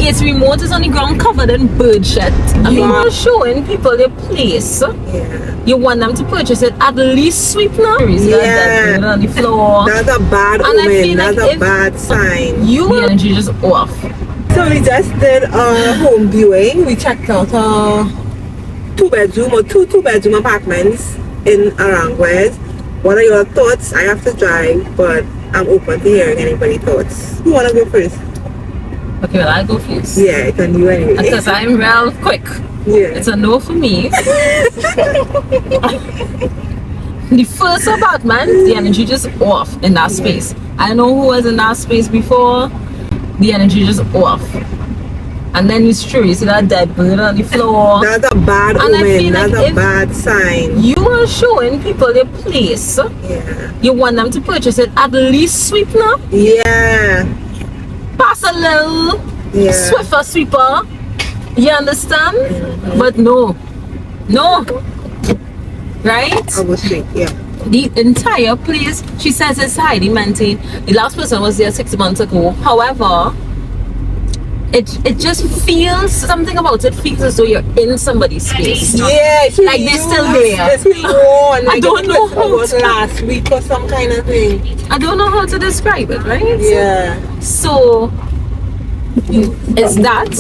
AC remote is on the ground covered in bird shit. I mean, you're showing people their place. Yeah. You want them to purchase it, at least sweep now. Yeah. On the floor. That's a bad omen. That's a bad sign. The energy just off. So we just did a home viewing. We checked out a two-bedroom apartments in Aranguez. What are your thoughts? I have to drive, but I'm open to hearing anybody's thoughts. Who wanna go first? Okay, well, I'll go first. Yeah, it can you anyway. Because I'm real quick. Yeah. It's a no for me. The first apartment, the energy just off in that space. I know who was in that space before. The energy just off. And then it's true, you see that dead bird on the floor. That's a bad omen. That's a bad sign. You are showing people their place. Yeah. You want them to purchase it, at least sweep now. Yeah. Pass a little swifter sweeper. You understand? But no. Right? I was straight, yeah. The entire place, she says, is highly maintained. The last person was there 6 months ago. However, it just feels, something about it feels as though you're in somebody's space. Yeah, it's like they're still there. It's really warm. I don't know how it was last week or some kind of thing. I don't know how to describe it, right? Yeah. So it's that,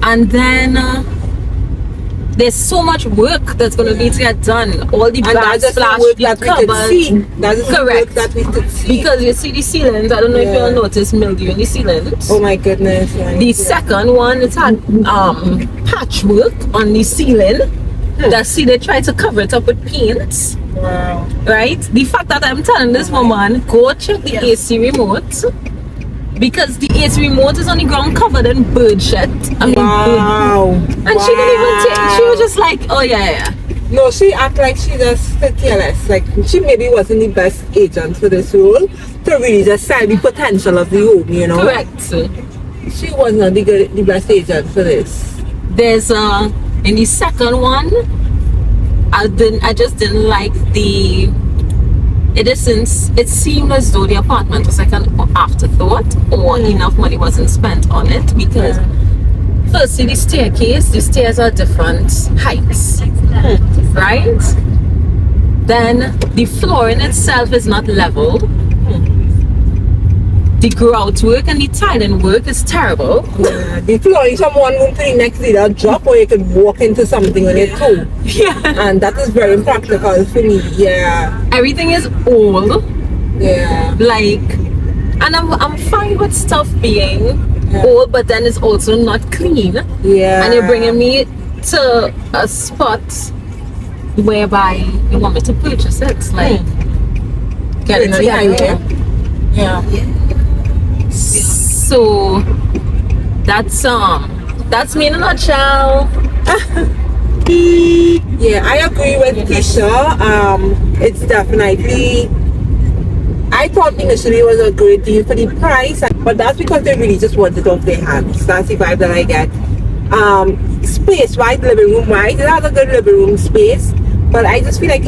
and then there's so much work that's going to need to get done. All the backsplash, the cupboard. That's the work that we could see. Because you see the ceilings, I don't know if you'll notice mildew in the ceilings. Oh my goodness. The second one, it had patchwork on the ceiling. That see, they try to cover it up with paint. Wow. Right? The fact that I'm telling this woman, go check the AC remote. Because the AC remote is on the ground covered in bird shit. I mean, wow. And she didn't even take, she was just like, oh yeah. No, she acted like she just careless. Like, she maybe wasn't the best agent for this role to really just sell the potential of the home, you know? Correct. She wasn't the best agent for this. There's in the second one, I just didn't like the it seemed as though the apartment was like an afterthought, or enough money wasn't spent on it, because firstly the stairs are different heights, right? Then the flooring itself is not level. The grout work and the tiling work is terrible. Yeah, the flooring from one room to the next either drop, or you could walk into something on it too. Yeah. And that is very impractical for me. Yeah. Everything is old. Yeah. Like, and I'm fine with stuff being old, but then it's also not clean. Yeah. And you're bringing me to a spot whereby you want me to purchase it. Like, get it together. Yeah. So that's me in a nutshell. Yeah, I agree with Tisha. It's definitely, I thought initially it was a great deal for the price, but that's because they really just want it off their hands. That's the vibe that I get. Space wise, living room wise, it has a good living room space, but I just feel like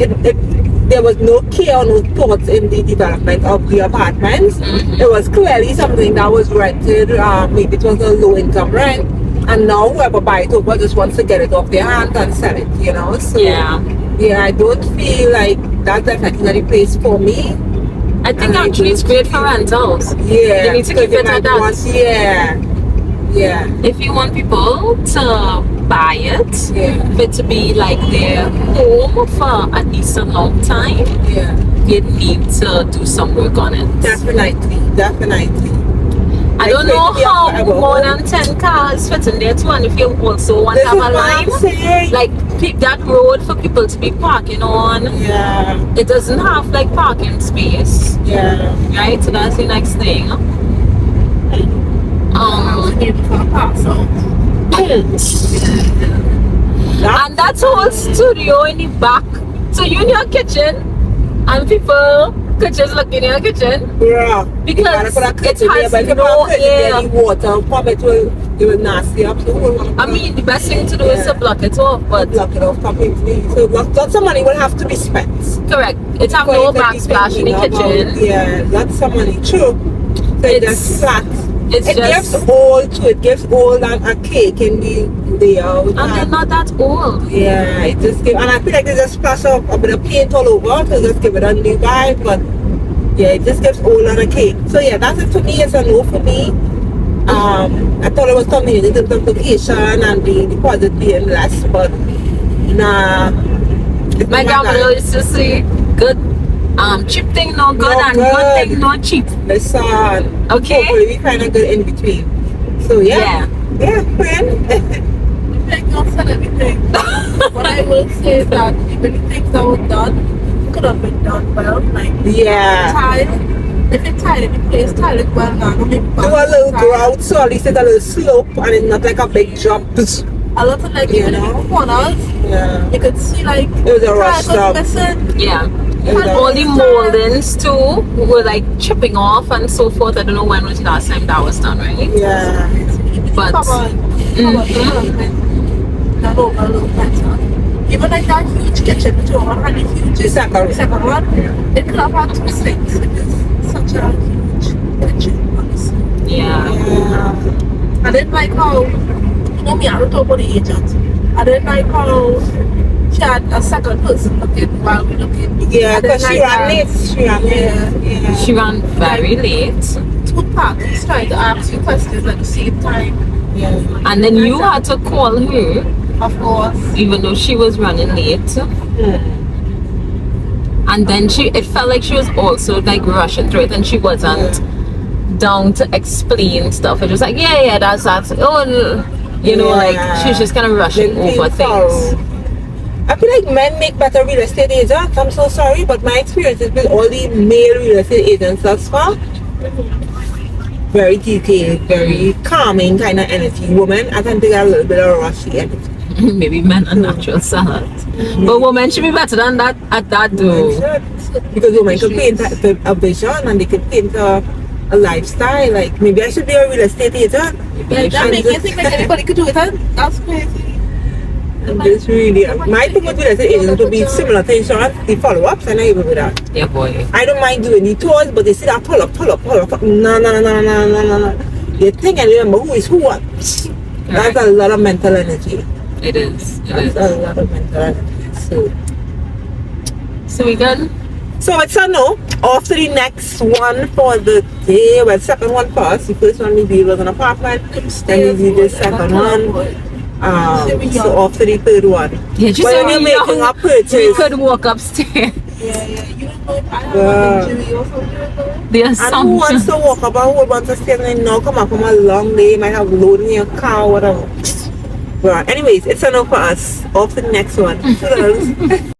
there was no care or no thought in the development of the apartments. It was clearly something that was rented, maybe it was a low income rent, and now whoever buys it over just wants to get it off their hands and sell it, you know? So yeah, I don't feel like that's definitely the place for me. I think actually it's great for rentals. Yeah. You need to keep it at that. Yeah. If you want people to buy it, for it to be like their home for at least a long time, you need to do some work on it. Definitely. I don't know how more than 10 cars fit in there too, and if you also want to have a line, like pick that road for people to be parking on. Yeah. It doesn't have like parking space. Yeah. Right? So that's the next thing. And that's whole studio in the back. So you in your kitchen and people could just look in your kitchen. Yeah. Because it has no air. Water from it will nasty up. I mean, the best thing to do is to block it off, but block it off completely. So lots of money will have to be spent. Correct. It have no backsplash in the kitchen. Yeah, that's some money. True. So it's just flat. It's It just, gives all to it. Gives all that a cake in the layout. and they're not that old. Yeah, it just give, and I feel like they just splash up a bit of paint all over to just give it a new vibe. But yeah, it just gives all on a cake. So yeah, that's it for me. It's a no for me. I thought it was convenient in terms of location and the deposit being less, but nah. It's My not grandmother used to say, good cheap thing no good No and good. good thing no cheap. Listen, Okay. hopefully we find a good in between. So yeah, friend. Like not said anything. What I will say is that even the things that were done could have been done well. Like Yeah. tile. If it's tile, if you place tile it well now, maybe Do a little grout, so at least it's a little slope and it's not like a big drop. a lot of like even in the corners, Yeah. you could see like It was a rush tile job. was missing. Yeah. Yeah. All the moldings too were like chipping off and so forth. I don't know when was the last time that was done, right? Yeah. But That over a little better. Even like that huge kitchen, which over had a huge The second. second one, it could have had 2 sinks. It is such a huge kitchen, honestly. Yeah. Yeah. I didn't like how, you know me, I don't talk about the agent. I didn't like how she had a second person looking while we looking. Yeah, I didn't because she like ran that. late. She ran late. Yeah. She ran very late. Two parties trying to ask you questions at the same time. Yeah. And then you had to call her Of course. even though she was running late. And then it felt like she was also like rushing through it and she wasn't down to explain stuff. It was like, yeah, that's that. Oh, you know, like she was just kind of rushing Didn't feel over things. thorough. I feel like men make better real estate agents. I'm so sorry, but my experience is with all the male real estate agents thus far. Very detailed, very calming kind of energy. Women, I can take a little bit of rushy energy. Maybe men are natural salads. But women should be better than that at that though. Because women can paint a vision and they can paint a lifestyle. Like maybe I should be a real estate agent. Yeah, that makes you think like anybody could do it, huh? That's crazy. It's really my thing with real estate agents would be similar to insurance, the follow-ups, and I even with that. Yeah, boy. I don't mind doing the tours, but they see that pull up. No. You think and remember who is who what? That's a lot of mental energy. It is. That's a lot of mental energy. So we good? So it's a no. Off to the next one for the day. Well, second one first. The first one we was an apartment. Then we did the second one. So off to the third one. Yeah, just When you're making a purchase, we could walk upstairs. Yeah. You don't know if I have an injury or something. The and who wants assumption. to walk up and who wants to stay in now? Come up from a long day, might have load in your car, whatever. Right. Anyways, it's a no for us. Off to the next one. Toodles.